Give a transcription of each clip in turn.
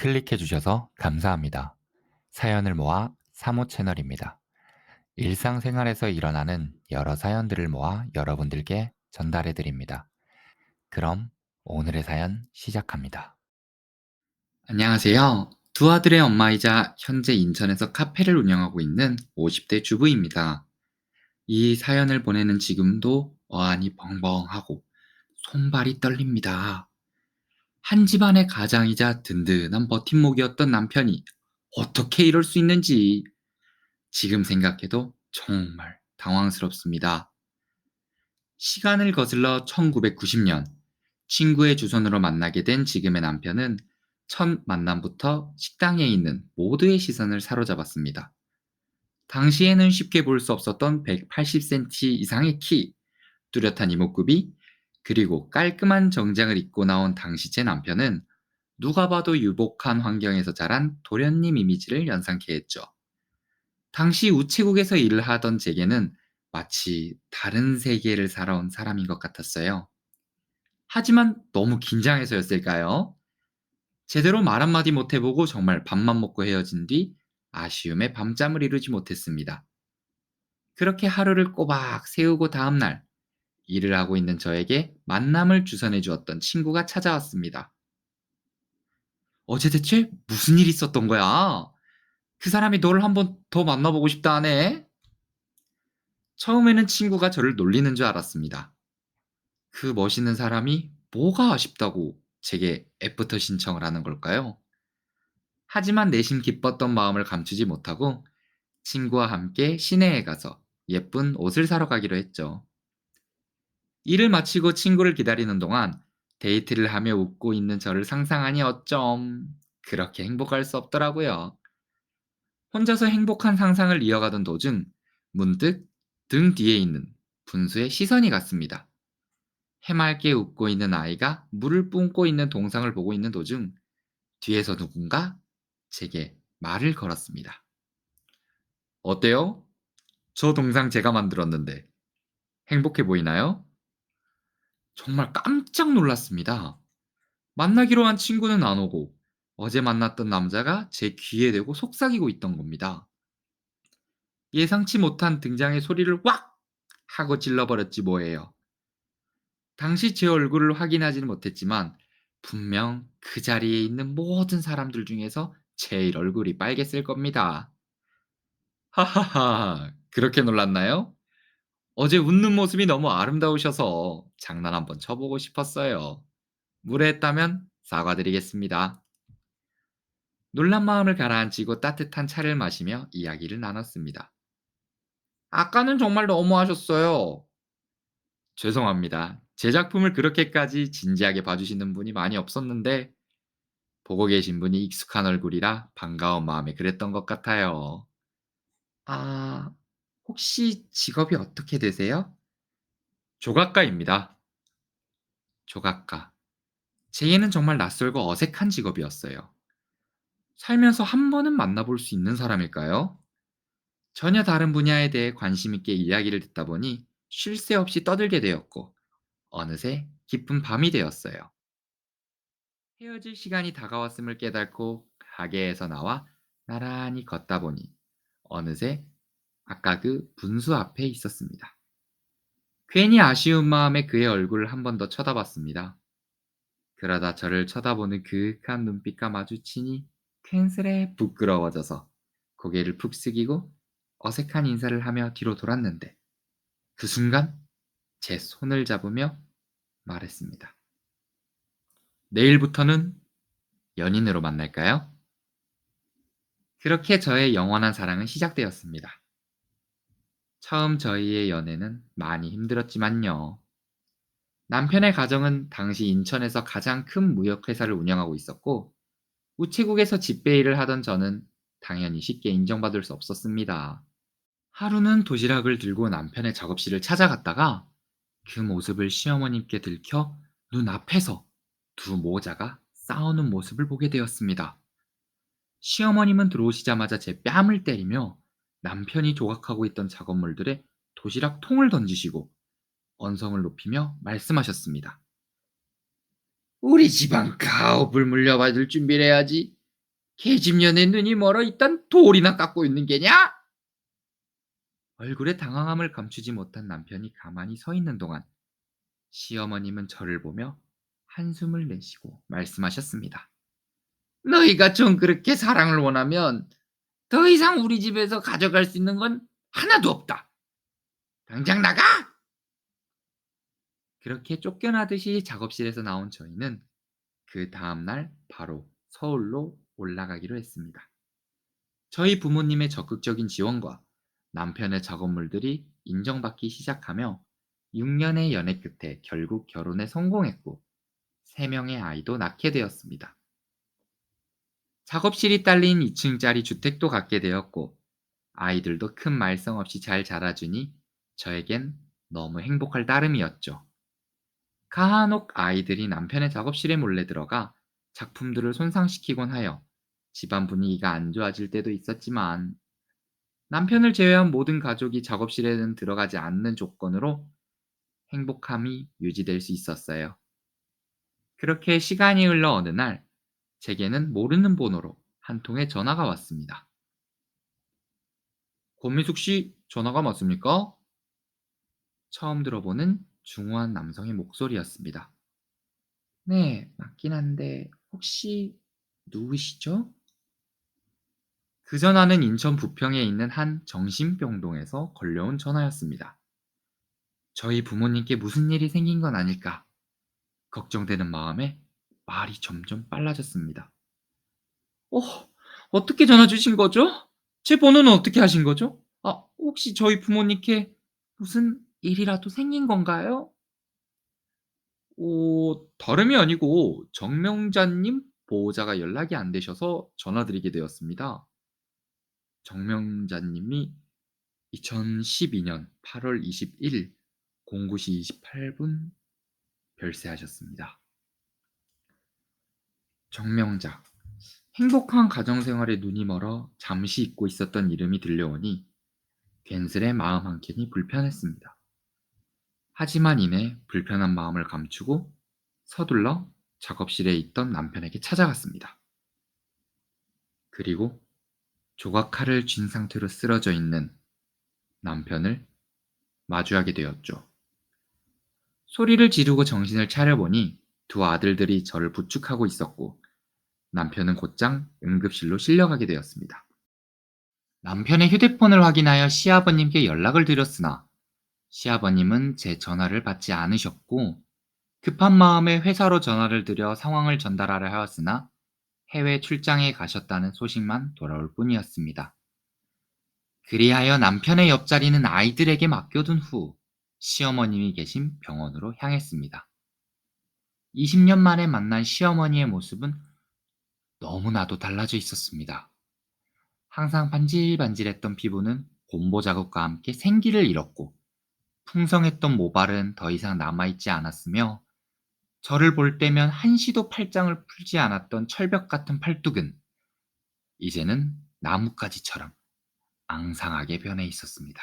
클릭해 주셔서 감사합니다. 사연을 모아 사모 채널입니다. 일상생활에서 일어나는 여러 사연들을 모아 여러분들께 전달해 드립니다. 그럼 오늘의 사연 시작합니다. 안녕하세요. 두 아들의 엄마이자 현재 인천에서 카페를 운영하고 있는 50대 주부입니다. 이 사연을 보내는 지금도 어안이 벙벙하고 손발이 떨립니다. 한 집안의 가장이자 든든한 버팀목이었던 남편이 어떻게 이럴 수 있는지 지금 생각해도 정말 당황스럽습니다. 시간을 거슬러 1990년 친구의 주선으로 만나게 된 지금의 남편은 첫 만남부터 식당에 있는 모두의 시선을 사로잡았습니다. 당시에는 쉽게 볼 수 없었던 180cm 이상의 키, 뚜렷한 이목구비, 그리고 깔끔한 정장을 입고 나온 당시 제 남편은 누가 봐도 유복한 환경에서 자란 도련님 이미지를 연상케 했죠. 당시 우체국에서 일을 하던 제게는 마치 다른 세계를 살아온 사람인 것 같았어요. 하지만 너무 긴장해서였을까요? 제대로 말 한마디 못 해보고 정말 밥만 먹고 헤어진 뒤 아쉬움에 밤잠을 이루지 못했습니다. 그렇게 하루를 꼬박 세우고 다음날 일을 하고 있는 저에게 만남을 주선해 주었던 친구가 찾아왔습니다. 어제 대체 무슨 일이 있었던 거야? 그 사람이 너를 한번 더 만나보고 싶다 하네? 처음에는 친구가 저를 놀리는 줄 알았습니다. 그 멋있는 사람이 뭐가 아쉽다고 제게 애프터 신청을 하는 걸까요? 하지만 내심 기뻤던 마음을 감추지 못하고 친구와 함께 시내에 가서 예쁜 옷을 사러 가기로 했죠. 일을 마치고 친구를 기다리는 동안 데이트를 하며 웃고 있는 저를 상상하니 어쩜 그렇게 행복할 수 없더라고요. 혼자서 행복한 상상을 이어가던 도중 문득 등 뒤에 있는 분수의 시선이 갔습니다. 해맑게 웃고 있는 아이가 물을 뿜고 있는 동상을 보고 있는 도중 뒤에서 누군가 제게 말을 걸었습니다. 어때요? 저 동상 제가 만들었는데 행복해 보이나요? 정말 깜짝 놀랐습니다. 만나기로 한 친구는 안 오고 어제 만났던 남자가 제 귀에 대고 속삭이고 있던 겁니다. 예상치 못한 등장의 소리를 왁! 하고 질러버렸지 뭐예요. 당시 제 얼굴을 확인하지는 못했지만 분명 그 자리에 있는 모든 사람들 중에서 제일 얼굴이 빨갰을 겁니다. 하하하, 그렇게 놀랐나요? 어제 웃는 모습이 너무 아름다우셔서 장난 한번 쳐보고 싶었어요. 무례했다면 사과드리겠습니다. 놀란 마음을 가라앉히고 따뜻한 차를 마시며 이야기를 나눴습니다. 아까는 정말 너무하셨어요. 죄송합니다. 제 작품을 그렇게까지 진지하게 봐주시는 분이 많이 없었는데 보고 계신 분이 익숙한 얼굴이라 반가운 마음에 그랬던 것 같아요. 아, 혹시 직업이 어떻게 되세요? 조각가입니다. 조각가. 제게는 정말 낯설고 어색한 직업이었어요. 살면서 한 번은 만나볼 수 있는 사람일까요? 전혀 다른 분야에 대해 관심 있게 이야기를 듣다 보니 쉴 새 없이 떠들게 되었고 어느새 깊은 밤이 되었어요. 헤어질 시간이 다가왔음을 깨닫고 가게에서 나와 나란히 걷다 보니 어느새 아까 그 분수 앞에 있었습니다. 괜히 아쉬운 마음에 그의 얼굴을 한 번 더 쳐다봤습니다. 그러다 저를 쳐다보는 그윽한 눈빛과 마주치니 괜스레 부끄러워져서 고개를 푹 숙이고 어색한 인사를 하며 뒤로 돌았는데 그 순간 제 손을 잡으며 말했습니다. 내일부터는 연인으로 만날까요? 그렇게 저의 영원한 사랑은 시작되었습니다. 처음 저희의 연애는 많이 힘들었지만요. 남편의 가정은 당시 인천에서 가장 큰 무역회사를 운영하고 있었고 우체국에서 집배 일을 하던 저는 당연히 쉽게 인정받을 수 없었습니다. 하루는 도시락을 들고 남편의 작업실을 찾아갔다가 그 모습을 시어머님께 들켜 눈앞에서 두 모자가 싸우는 모습을 보게 되었습니다. 시어머님은 들어오시자마자 제 뺨을 때리며 남편이 조각하고 있던 작업물들에 도시락 통을 던지시고 언성을 높이며 말씀하셨습니다. 우리 집안 가업을 물려받을 준비를 해야지. 계집년의 눈이 멀어 있단 돌이나 깎고 있는 게냐? 얼굴에 당황함을 감추지 못한 남편이 가만히 서 있는 동안 시어머님은 저를 보며 한숨을 내쉬고 말씀하셨습니다. 너희가 좀 그렇게 사랑을 원하면 더 이상 우리 집에서 가져갈 수 있는 건 하나도 없다. 당장 나가! 그렇게 쫓겨나듯이 작업실에서 나온 저희는 그 다음날 바로 서울로 올라가기로 했습니다. 저희 부모님의 적극적인 지원과 남편의 작업물들이 인정받기 시작하며 6년의 연애 끝에 결국 결혼에 성공했고 3명의 아이도 낳게 되었습니다. 작업실이 딸린 2층짜리 주택도 갖게 되었고 아이들도 큰 말썽 없이 잘 자라주니 저에겐 너무 행복할 따름이었죠. 간혹 아이들이 남편의 작업실에 몰래 들어가 작품들을 손상시키곤 하여 집안 분위기가 안 좋아질 때도 있었지만 남편을 제외한 모든 가족이 작업실에는 들어가지 않는 조건으로 행복함이 유지될 수 있었어요. 그렇게 시간이 흘러 어느 날 제게는 모르는 번호로 한 통의 전화가 왔습니다. 권미숙 씨, 전화가 맞습니까? 처음 들어보는 중후한 남성의 목소리였습니다. 네, 맞긴 한데 혹시 누구시죠? 그 전화는 인천 부평에 있는 한 정신병동에서 걸려온 전화였습니다. 저희 부모님께 무슨 일이 생긴 건 아닐까 걱정되는 마음에 말이 점점 빨라졌습니다. 어, 어떻게 전화 주신 거죠? 제 번호는 어떻게 하신 거죠? 혹시 저희 부모님께 무슨 일이라도 생긴 건가요? 다름이 아니고 정명자님 보호자가 연락이 안 되셔서 전화드리게 되었습니다. 정명자님이 2012년 8월 21일 09시 28분 별세하셨습니다. 정명자. 행복한 가정생활에 눈이 멀어 잠시 잊고 있었던 이름이 들려오니 괜스레 마음 한켠이 불편했습니다. 하지만 이내 불편한 마음을 감추고 서둘러 작업실에 있던 남편에게 찾아갔습니다. 그리고 조각칼을 쥔 상태로 쓰러져 있는 남편을 마주하게 되었죠. 소리를 지르고 정신을 차려보니 두 아들들이 저를 부축하고 있었고 남편은 곧장 응급실로 실려가게 되었습니다. 남편의 휴대폰을 확인하여 시아버님께 연락을 드렸으나 시아버님은 제 전화를 받지 않으셨고 급한 마음에 회사로 전화를 드려 상황을 전달하려 하였으나 해외 출장에 가셨다는 소식만 돌아올 뿐이었습니다. 그리하여 남편의 옆자리는 아이들에게 맡겨둔 후 시어머님이 계신 병원으로 향했습니다. 20년 만에 만난 시어머니의 모습은 너무나도 달라져 있었습니다. 항상 반질반질했던 피부는 곰보 자국과 함께 생기를 잃었고 풍성했던 모발은 더 이상 남아있지 않았으며 저를 볼 때면 한시도 팔짱을 풀지 않았던 철벽 같은 팔뚝은 이제는 나뭇가지처럼 앙상하게 변해 있었습니다.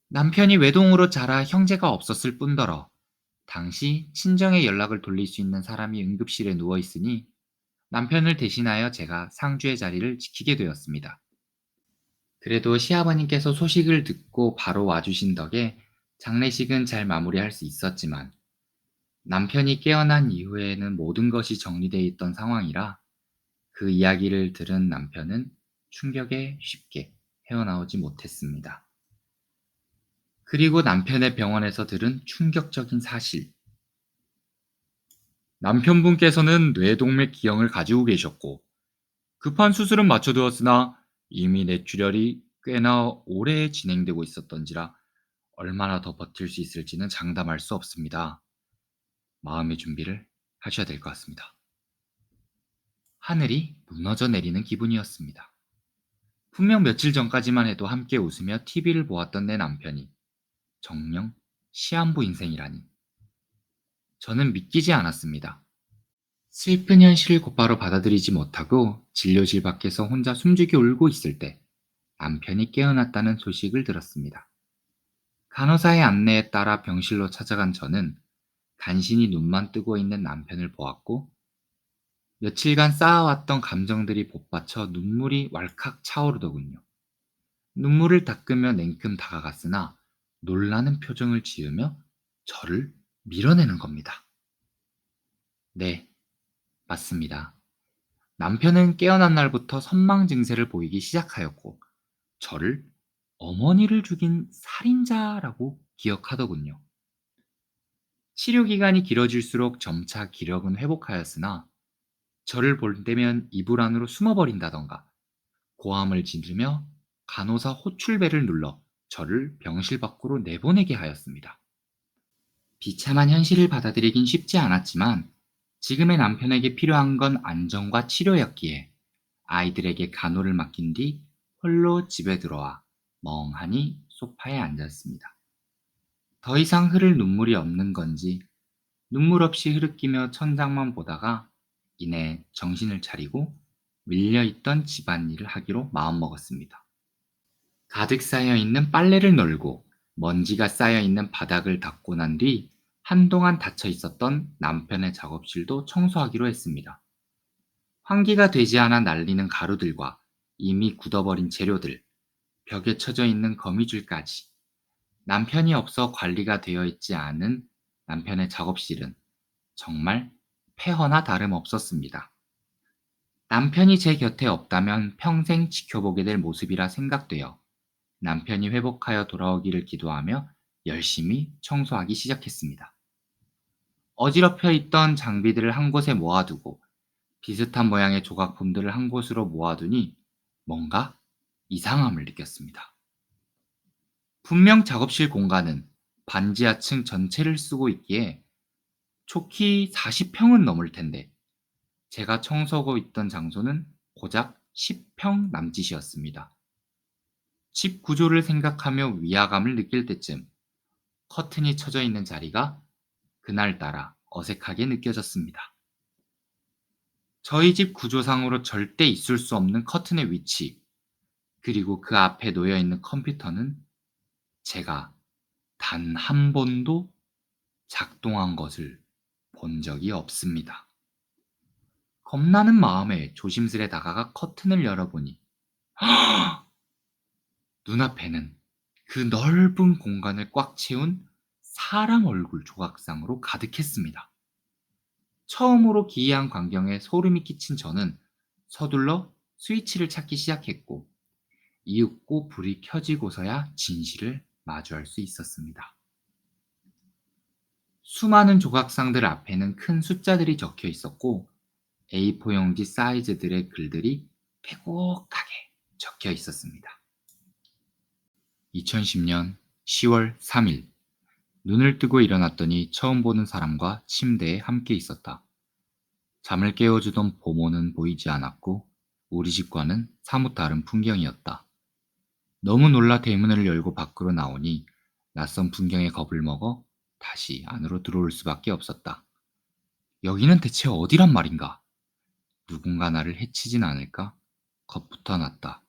남편이 외동으로 자라 형제가 없었을 뿐더러 당시 친정에 연락을 돌릴 수 있는 사람이 응급실에 누워 있으니 남편을 대신하여 제가 상주의 자리를 지키게 되었습니다. 그래도 시아버님께서 소식을 듣고 바로 와주신 덕에 장례식은 잘 마무리할 수 있었지만 남편이 깨어난 이후에는 모든 것이 정리되어 있던 상황이라 그 이야기를 들은 남편은 충격에 쉽게 헤어나오지 못했습니다. 그리고 남편의 병원에서 들은 충격적인 사실. 남편분께서는 뇌동맥 기형을 가지고 계셨고 급한 수술은 마쳐두었으나 이미 뇌출혈이 꽤나 오래 진행되고 있었던지라 얼마나 더 버틸 수 있을지는 장담할 수 없습니다. 마음의 준비를 하셔야 될 것 같습니다. 하늘이 무너져 내리는 기분이었습니다. 분명 며칠 전까지만 해도 함께 웃으며 TV를 보았던 내 남편이 정녕 시한부 인생이라니. 저는 믿기지 않았습니다. 슬픈 현실을 곧바로 받아들이지 못하고 진료실 밖에서 혼자 숨죽여 울고 있을 때 남편이 깨어났다는 소식을 들었습니다. 간호사의 안내에 따라 병실로 찾아간 저는 간신히 눈만 뜨고 있는 남편을 보았고 며칠간 쌓아왔던 감정들이 복받쳐 눈물이 왈칵 차오르더군요. 눈물을 닦으며 냉큼 다가갔으나 놀라는 표정을 지으며 저를 밀어내는 겁니다. 네, 맞습니다. 남편은 깨어난 날부터 선망 증세를 보이기 시작하였고, 저를 어머니를 죽인 살인자라고 기억하더군요. 치료 기간이 길어질수록 점차 기력은 회복하였으나, 저를 볼 때면 이불 안으로 숨어버린다던가, 고함을 지르며 간호사 호출벨을 눌러 저를 병실 밖으로 내보내게 하였습니다. 비참한 현실을 받아들이긴 쉽지 않았지만, 지금의 남편에게 필요한 건 안정과 치료였기에 아이들에게 간호를 맡긴 뒤 홀로 집에 들어와 멍하니 소파에 앉았습니다. 더 이상 흐를 눈물이 없는 건지 눈물 없이 흐르끼며 천장만 보다가 이내 정신을 차리고 밀려있던 집안일을 하기로 마음먹었습니다. 가득 쌓여있는 빨래를 널고 먼지가 쌓여있는 바닥을 닦고 난 뒤 한동안 닫혀 있었던 남편의 작업실도 청소하기로 했습니다. 환기가 되지 않아 날리는 가루들과 이미 굳어버린 재료들, 벽에 쳐져 있는 거미줄까지 남편이 없어 관리가 되어 있지 않은 남편의 작업실은 정말 폐허나 다름없었습니다. 남편이 제 곁에 없다면 평생 지켜보게 될 모습이라 생각되어 남편이 회복하여 돌아오기를 기도하며 열심히 청소하기 시작했습니다. 어지럽혀 있던 장비들을 한 곳에 모아두고 비슷한 모양의 조각품들을 한 곳으로 모아두니 뭔가 이상함을 느꼈습니다. 분명 작업실 공간은 반지하층 전체를 쓰고 있기에 촉히 40평은 넘을 텐데 제가 청소하고 있던 장소는 고작 10평 남짓이었습니다. 집 구조를 생각하며 위화감을 느낄 때쯤 커튼이 쳐져 있는 자리가 그날따라 어색하게 느껴졌습니다. 저희 집 구조상으로 절대 있을 수 없는 커튼의 위치, 그리고 그 앞에 놓여 있는 컴퓨터는 제가 단 한 번도 작동한 것을 본 적이 없습니다. 겁나는 마음에 조심스레 다가가 커튼을 열어보니 눈앞에는 그 넓은 공간을 꽉 채운 사람 얼굴 조각상으로 가득했습니다. 처음으로 기이한 광경에 소름이 끼친 저는 서둘러 스위치를 찾기 시작했고, 이윽고 불이 켜지고서야 진실을 마주할 수 있었습니다. 수많은 조각상들 앞에는 큰 숫자들이 적혀 있었고, A4 용지 사이즈들의 글들이 빼곡하게 적혀 있었습니다. 2010년 10월 3일, 눈을 뜨고 일어났더니 처음 보는 사람과 침대에 함께 있었다. 잠을 깨워주던 보모는 보이지 않았고 우리 집과는 사뭇 다른 풍경이었다. 너무 놀라 대문을 열고 밖으로 나오니 낯선 풍경에 겁을 먹어 다시 안으로 들어올 수밖에 없었다. 여기는 대체 어디란 말인가? 누군가 나를 해치진 않을까? 겁부터 났다.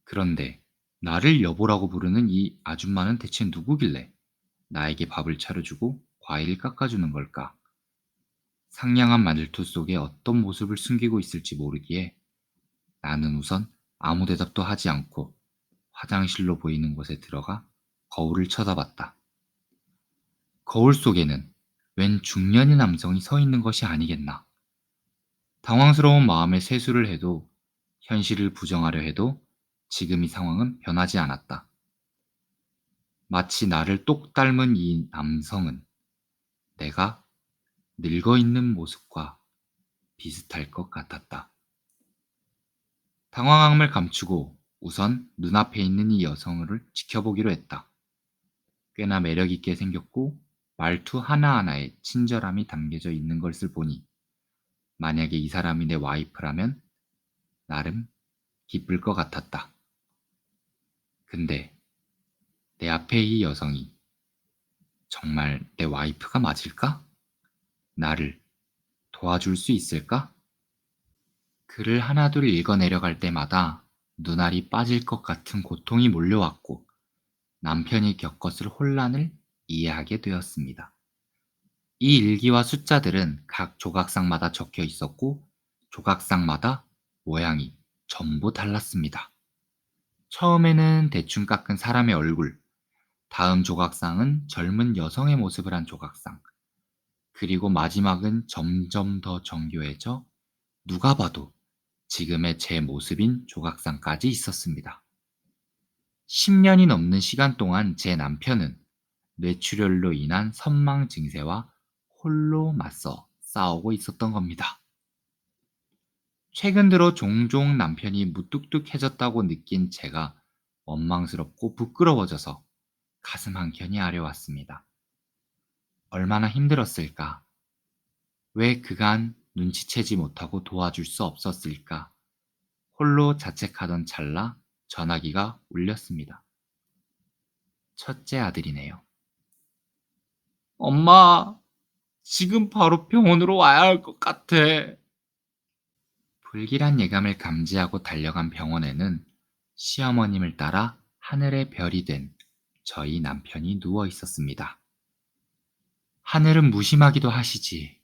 그런데 나를 여보라고 부르는 이 아줌마는 대체 누구길래 나에게 밥을 차려주고 과일을 깎아주는 걸까? 상냥한 말투 속에 어떤 모습을 숨기고 있을지 모르기에 나는 우선 아무 대답도 하지 않고 화장실로 보이는 곳에 들어가 거울을 쳐다봤다. 거울 속에는 웬 중년의 남성이 서 있는 것이 아니겠나. 당황스러운 마음에 세수를 해도 현실을 부정하려 해도 지금 이 상황은 변하지 않았다. 마치 나를 똑 닮은 이 남성은 내가 늙어 있는 모습과 비슷할 것 같았다. 당황함을 감추고 우선 눈앞에 있는 이 여성을 지켜보기로 했다. 꽤나 매력있게 생겼고 말투 하나하나에 친절함이 담겨져 있는 것을 보니 만약에 이 사람이 내 와이프라면 나름 기쁠 것 같았다. 근데 내 앞에 이 여성이 정말 내 와이프가 맞을까? 나를 도와줄 수 있을까? 글을 하나둘 읽어내려갈 때마다 눈알이 빠질 것 같은 고통이 몰려왔고 남편이 겪었을 혼란을 이해하게 되었습니다. 이 일기와 숫자들은 각 조각상마다 적혀 있었고, 조각상마다 모양이 전부 달랐습니다. 처음에는 대충 깎은 사람의 얼굴, 다음 조각상은 젊은 여성의 모습을 한 조각상, 그리고 마지막은 점점 더 정교해져 누가 봐도 지금의 제 모습인 조각상까지 있었습니다. 10년이 넘는 시간 동안 제 남편은 뇌출혈로 인한 선망 증세와 홀로 맞서 싸우고 있었던 겁니다. 최근 들어 종종 남편이 무뚝뚝해졌다고 느낀 제가 원망스럽고 부끄러워져서 가슴 한켠이 아려왔습니다. 얼마나 힘들었을까? 왜 그간 눈치채지 못하고 도와줄 수 없었을까? 홀로 자책하던 찰나 전화기가 울렸습니다. 첫째 아들이네요. 엄마, 지금 바로 병원으로 와야 할 것 같아. 불길한 예감을 감지하고 달려간 병원에는 시어머님을 따라 하늘의 별이 된 저희 남편이 누워 있었습니다. 하늘은 무심하기도 하시지.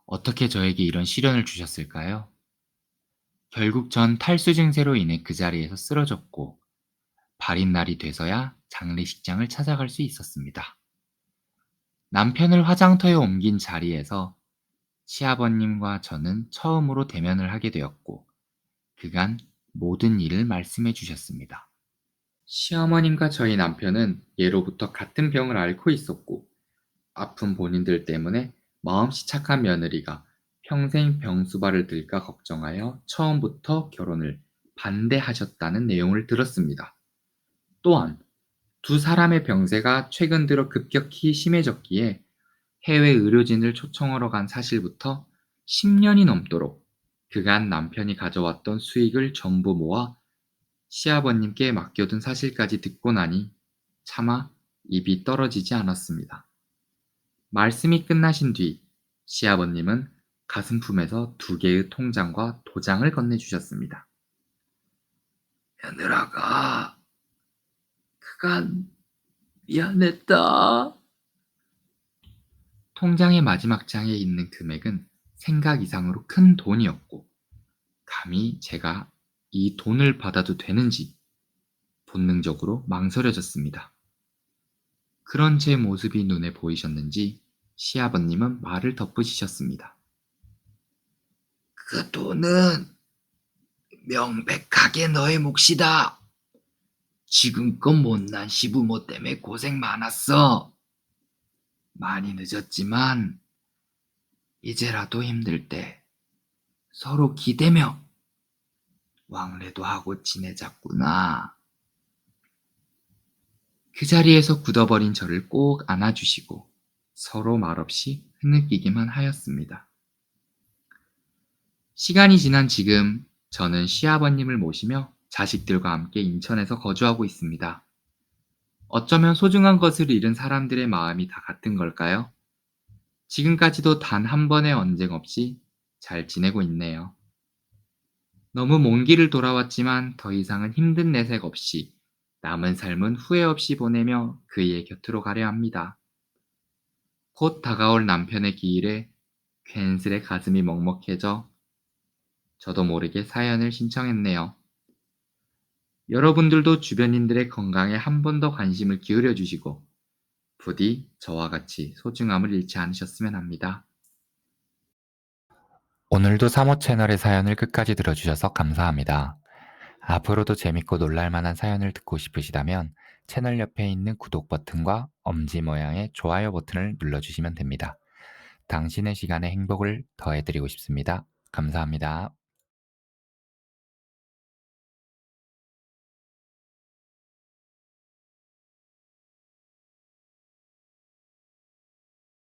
어떻게 저에게 이런 시련을 주셨을까요? 결국 전 탈수 증세로 인해 그 자리에서 쓰러졌고, 발인 날이 돼서야 장례식장을 찾아갈 수 있었습니다. 남편을 화장터에 옮긴 자리에서 시아버님과 저는 처음으로 대면을 하게 되었고, 그간 모든 일을 말씀해 주셨습니다. 시어머님과 저희 남편은 예로부터 같은 병을 앓고 있었고, 아픈 본인들 때문에 마음씨 착한 며느리가 평생 병수발을 들까 걱정하여 처음부터 결혼을 반대하셨다는 내용을 들었습니다. 또한 두 사람의 병세가 최근 들어 급격히 심해졌기에 해외 의료진을 초청하러 간 사실부터 10년이 넘도록 그간 남편이 가져왔던 수익을 전부 모아 시아버님께 맡겨둔 사실까지 듣고 나니 차마 입이 떨어지지 않았습니다. 말씀이 끝나신 뒤 시아버님은 가슴품에서 2개의 통장과 도장을 건네주셨습니다. 며느라가 그간 미안했다. 통장의 마지막 장에 있는 금액은 생각 이상으로 큰 돈이었고, 감히 제가 이 돈을 받아도 되는지 본능적으로 망설여졌습니다. 그런 제 모습이 눈에 보이셨는지 시아버님은 말을 덧붙이셨습니다. 그 돈은 명백하게 너의 몫이다. 지금껏 못난 시부모 때문에 고생 많았어. 많이 늦었지만 이제라도 힘들 때 서로 기대며 왕래도 하고 지내자꾸나. 그 자리에서 굳어버린 저를 꼭 안아주시고 서로 말없이 흐느끼기만 하였습니다. 시간이 지난 지금 저는 시아버님을 모시며 자식들과 함께 인천에서 거주하고 있습니다. 어쩌면 소중한 것을 잃은 사람들의 마음이 다 같은 걸까요? 지금까지도 단 한 번의 언쟁 없이 잘 지내고 있네요. 너무 먼 길을 돌아왔지만 더 이상은 힘든 내색 없이 남은 삶은 후회 없이 보내며 그의 곁으로 가려 합니다. 곧 다가올 남편의 기일에 괜스레 가슴이 먹먹해져 저도 모르게 사연을 신청했네요. 여러분들도 주변인들의 건강에 한 번 더 관심을 기울여 주시고 부디 저와 같이 소중함을 잃지 않으셨으면 합니다. 오늘도 사모 채널의 사연을 끝까지 들어주셔서 감사합니다. 앞으로도 재밌고 놀랄만한 사연을 듣고 싶으시다면 채널 옆에 있는 구독 버튼과 엄지 모양의 좋아요 버튼을 눌러주시면 됩니다. 당신의 시간에 행복을 더해드리고 싶습니다. 감사합니다.